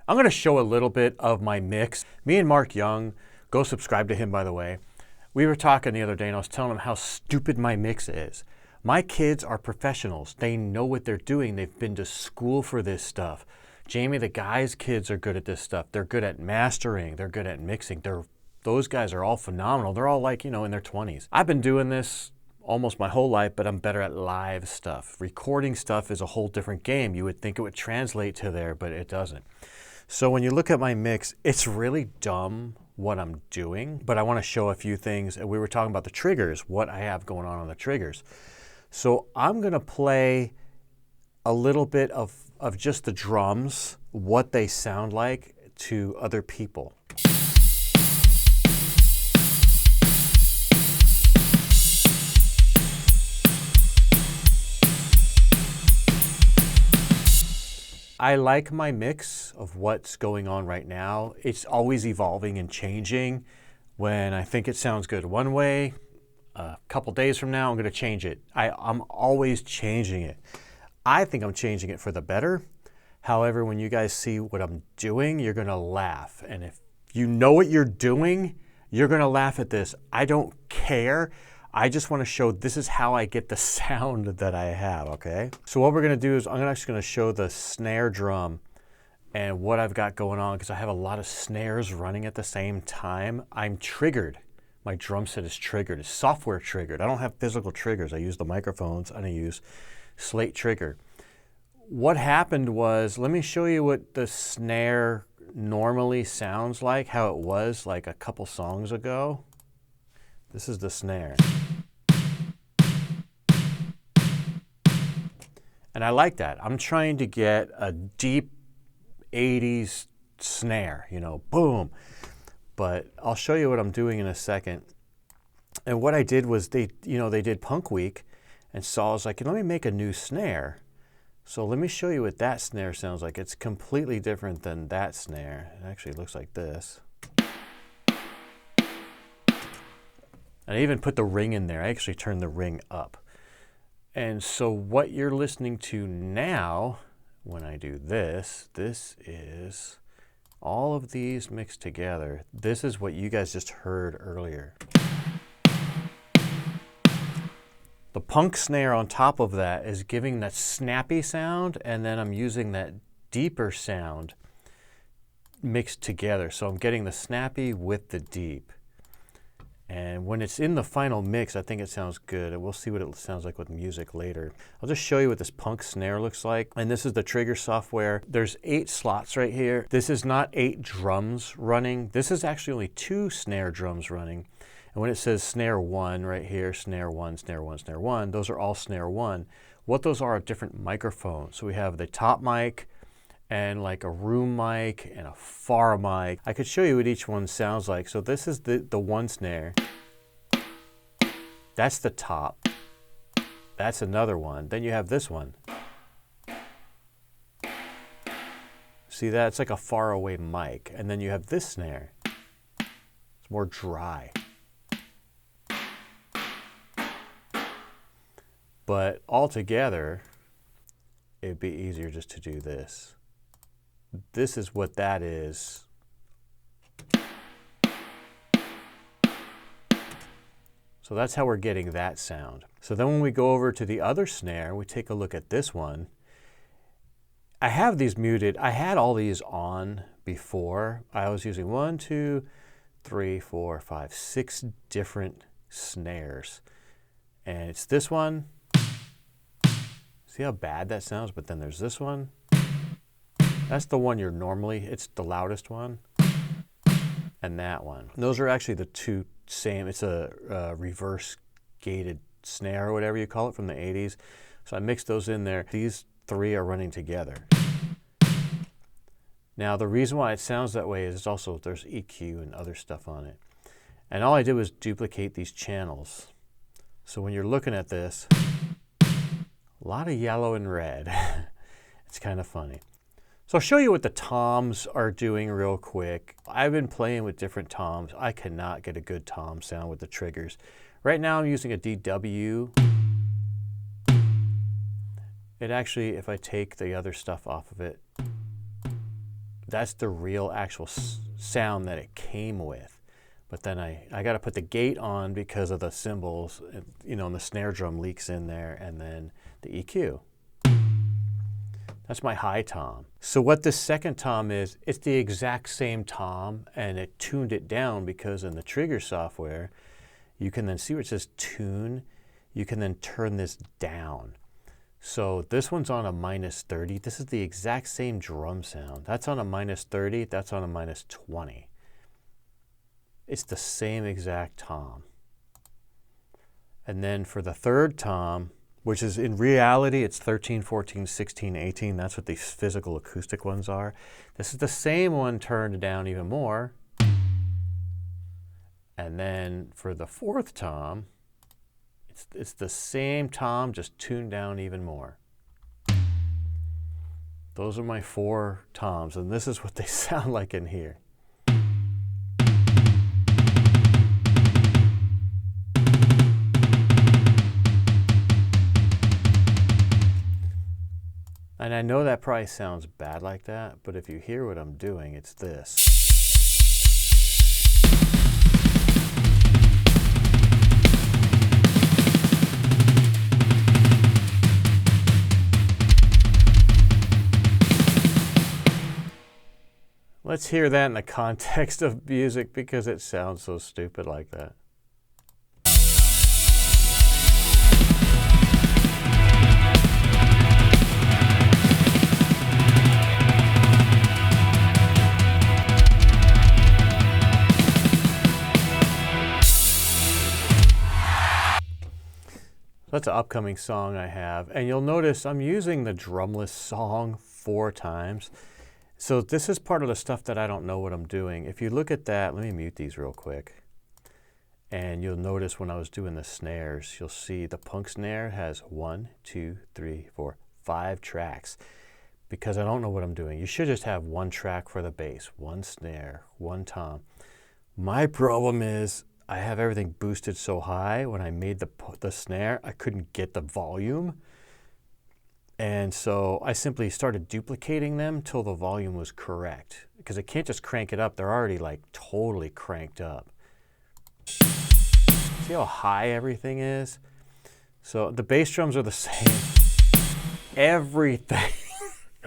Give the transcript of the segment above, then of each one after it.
I'm going to show a little bit of my mix. Me and Marc Young, go subscribe to him by the way. We were talking the other day and I was telling him how stupid my mix is. My kids are professionals. They know what they're doing. They've been to school for this stuff. Jamie, the guy's kids are good at this stuff. They're good at mastering. They're good at mixing. Those guys are all phenomenal. They're all like, in their 20s. I've been doing this almost my whole life, but I'm better at live stuff. Recording stuff is a whole different game. You would think it would translate to there, but it doesn't. So when you look at my mix, it's really dumb what I'm doing, but I want to show a few things. We were talking about the triggers, what I have going on the triggers. So I'm going to play a little bit of just the drums, what they sound like to other people. I like my mix of what's going on right now. It's always evolving and changing. When I think it sounds good one way, a couple days from now, I'm going to change it. I'm always changing it. I think I'm changing it for the better. However, when you guys see what I'm doing, you're going to laugh. And if you know what you're doing, you're going to laugh at this. I don't care. I just want to show this is how I get the sound that I have, okay? So what we're going to do is I'm actually going to show the snare drum and what I've got going on because I have a lot of snares running at the same time. I'm triggered. My drum set is triggered. It's software triggered. I don't have physical triggers. I use the microphones and I use Slate trigger. What happened was, let me show you what the snare normally sounds like, how it was like a couple songs ago. This is the snare. And I like that. I'm trying to get a deep 80s snare, boom. But I'll show you what I'm doing in a second. And what I did was they did Punk Week, and so I was like, let me make a new snare. So let me show you what that snare sounds like. It's completely different than that snare. It actually looks like this. And I even put the ring in there. I actually turned the ring up. And so what you're listening to now, when I do this, this is all of these mixed together. This is what you guys just heard earlier. The punk snare on top of that is giving that snappy sound, and then I'm using that deeper sound mixed together. So I'm getting the snappy with the deep. And when it's in the final mix, I think it sounds good. And we'll see what it sounds like with music later. I'll just show you what this punk snare looks like. And this is the trigger software. There's 8 slots right here. This is not 8 drums running. This is actually only 2 snare drums running. And when it says snare 1 right here, snare 1, snare 1, snare 1, those are all snare 1. What those are different microphones. So we have the top mic, and like a room mic and a far mic. I could show you what each one sounds like. So this is the one snare. That's the top. That's another one. Then you have this one. See that? It's like a far away mic. And then you have this snare. It's more dry. But altogether, it'd be easier just to do this. This is what that is. So that's how we're getting that sound. So then when we go over to the other snare, we take a look at this one. I have these muted. I had all these on before. I was using 1, 2, 3, 4, 5, 6 different snares. And it's this one. See how bad that sounds? But then there's this one. That's the one it's the loudest one. And that one. Those are actually the 2 same. It's a reverse gated snare or whatever you call it from the 80s. So I mixed those in there. These 3 are running together. Now the reason why it sounds that way is there's EQ and other stuff on it. And all I did was duplicate these channels. So when you're looking at this, a lot of yellow and red. It's kind of funny. So I'll show you what the toms are doing real quick. I've been playing with different toms. I cannot get a good tom sound with the triggers. Right now I'm using a DW. It actually, if I take the other stuff off of it, that's the real actual sound that it came with. But then I got to put the gate on because of the cymbals, you know, and the snare drum leaks in there, and then the EQ. That's my high tom. So what this second tom is, it's the exact same tom, and it tuned it down because in the trigger software, you can then see where it says tune, you can then turn this down. So this one's on a -30. This is the exact same drum sound. That's on a -30, that's on a -20. It's the same exact tom. And then for the third tom, which is in reality, it's 13, 14, 16, 18. That's what these physical acoustic ones are. This is the same one turned down even more. And then for the fourth tom, it's the same tom, just tuned down even more. Those are my 4 toms, and this is what they sound like in here. And I know that probably sounds bad like that, but if you hear what I'm doing, it's this. Let's hear that in the context of music because it sounds so stupid like that. That's an upcoming song I have. And you'll notice I'm using the drumless song 4 times. So this is part of the stuff that I don't know what I'm doing. If you look at that, let me mute these real quick. And you'll notice when I was doing the snares, you'll see the punk snare has 1, 2, 3, 4, 5 tracks. Because I don't know what I'm doing. You should just have 1 track for the bass, 1 snare, 1 tom. My problem is I have everything boosted so high. When I made the snare, I couldn't get the volume. And so I simply started duplicating them till the volume was correct. Because I can't just crank it up. They're already like totally cranked up. See how high everything is? So the bass drums are the same.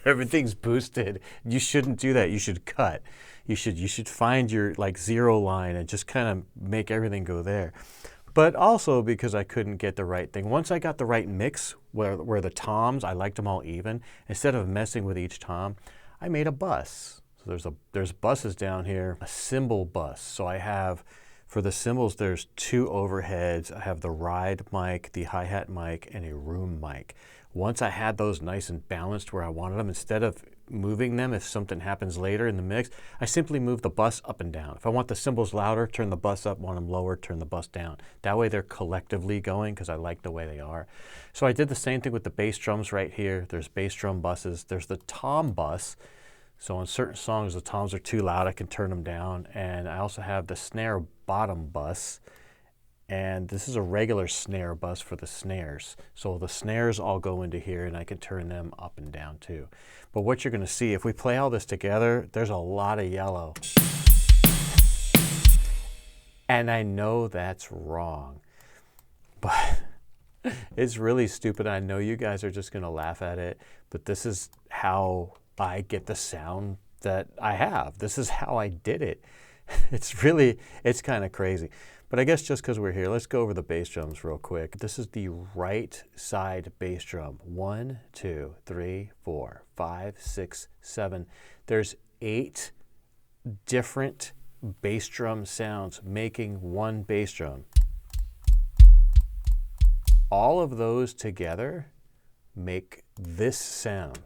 Everything's boosted. You shouldn't do that. You should cut. You should find your like 0 line and just kind of make everything go there. But also because I couldn't get the right thing. Once I got the right mix where the toms, I liked them all even, instead of messing with each tom, I made a bus. So there's buses down here, a cymbal bus. So I have, for the cymbals, there's 2 overheads. I have the ride mic, the hi-hat mic, and a room mic. Once I had those nice and balanced where I wanted them, instead of moving them if something happens later in the mix, I simply move the bus up and down. If I want the cymbals louder, turn the bus up. Want them lower, turn the bus down. That way they're collectively going because I like the way they are. So I did the same thing with the bass drums right here. There's bass drum buses. There's the tom bus. So on certain songs, the toms are too loud, I can turn them down. And I also have the snare bottom bus. And this is a regular snare bus for the snares. So the snares all go into here and I can turn them up and down too. But what you're gonna see, if we play all this together, there's a lot of yellow. And I know that's wrong, but it's really stupid. I know you guys are just gonna laugh at it, but this is how I get the sound that I have. This is how I did it. It's kind of crazy. But I guess just because we're here, let's go over the bass drums real quick. This is the right side bass drum. 1, 2, 3, 4, 5, 6, 7. There's 8 different bass drum sounds making one bass drum. All of those together make this sound.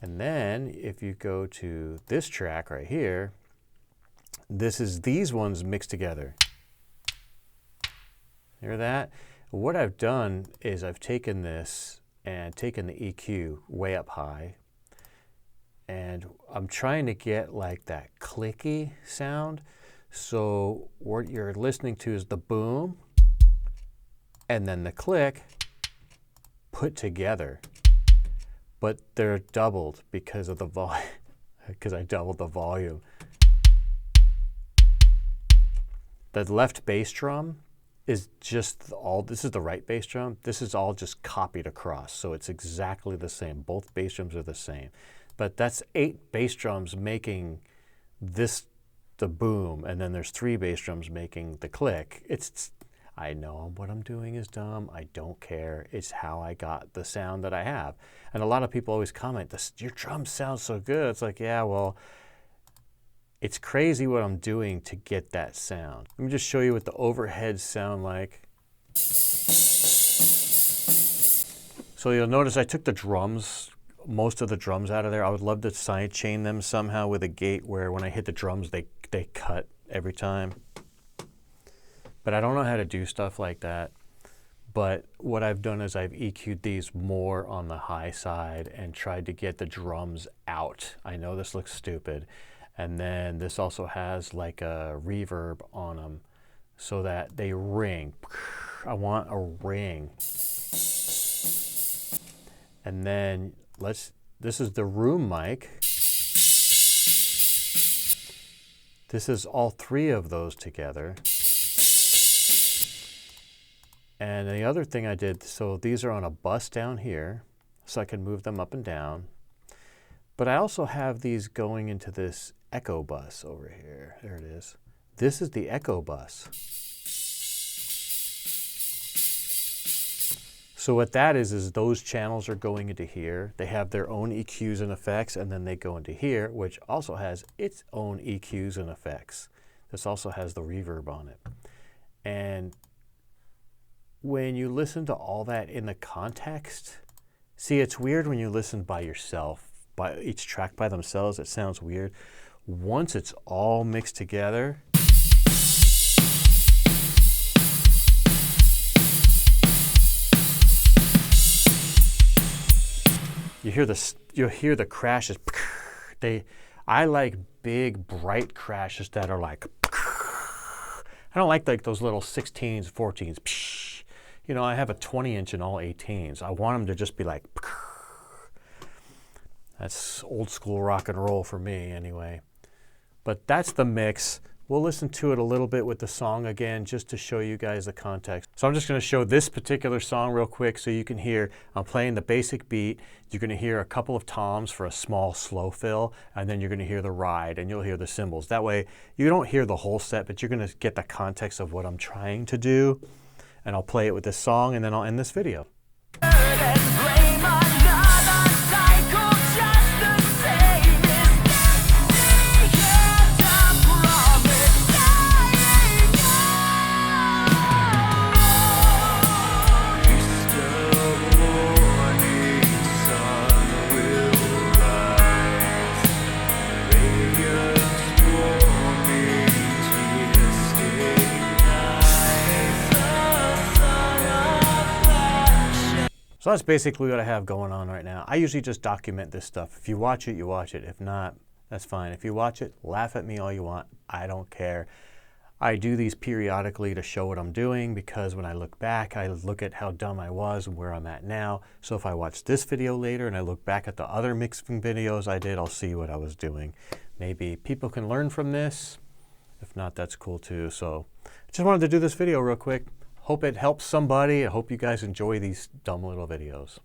And then if you go to this track right here, this is these ones mixed together. Hear that? What I've done is I've taken this and taken the EQ way up high, and I'm trying to get like that clicky sound. So what you're listening to is the boom and then the click put together. but they're doubled because of the volume, because I doubled the volume. The left bass drum is just all, this is the right bass drum. This is all just copied across. So it's exactly the same. Both bass drums are the same. But that's 8 bass drums making this, the boom, and then there's 3 bass drums making the click. I know what I'm doing is dumb. I don't care. It's how I got the sound that I have. And a lot of people always comment, your drums sound so good. It's like, yeah, well, it's crazy what I'm doing to get that sound. Let me just show you what the overheads sound like. So you'll notice I took the drums, most of the drums out of there. I would love to side chain them somehow with a gate where when I hit the drums, they cut every time. But I don't know how to do stuff like that. But what I've done is I've EQ'd these more on the high side and tried to get the drums out. I know this looks stupid. And then this also has like a reverb on them so that they ring. I want a ring. And then this is the room mic. This is all 3 of those together. And the other thing I did, so these are on a bus down here, so I can move them up and down. But I also have these going into this echo bus over here. There it is. This is the echo bus. So what that is those channels are going into here. They have their own EQs and effects, and then they go into here, which also has its own EQs and effects. This also has the reverb on it. And when you listen to all that in the context, see, it's weird when you listen by yourself, by each track by themselves, it sounds weird. Once it's all mixed together, you'll hear the crashes. I like big, bright crashes that are like, I don't like those little 16s, 14s. You know, I have a 20-inch and all 18s. I want them to just be like, that's old school rock and roll for me anyway. But that's the mix. We'll listen to it a little bit with the song again, just to show you guys the context. So I'm just gonna show this particular song real quick so you can hear, I'm playing the basic beat. You're gonna hear a couple of toms for a small slow fill, and then you're gonna hear the ride, and you'll hear the cymbals. That way, you don't hear the whole set, but you're gonna get the context of what I'm trying to do. And I'll play it with this song, and then I'll end this video. So that's basically what I have going on right now. I usually just document this stuff. If you watch it, you watch it. If not, that's fine. If you watch it, laugh at me all you want. I don't care. I do these periodically to show what I'm doing because when I look back, I look at how dumb I was and where I'm at now. So if I watch this video later and I look back at the other mixing videos I did, I'll see what I was doing. Maybe people can learn from this. If not, that's cool too. So I just wanted to do this video real quick. Hope it helps somebody. I hope you guys enjoy these dumb little videos.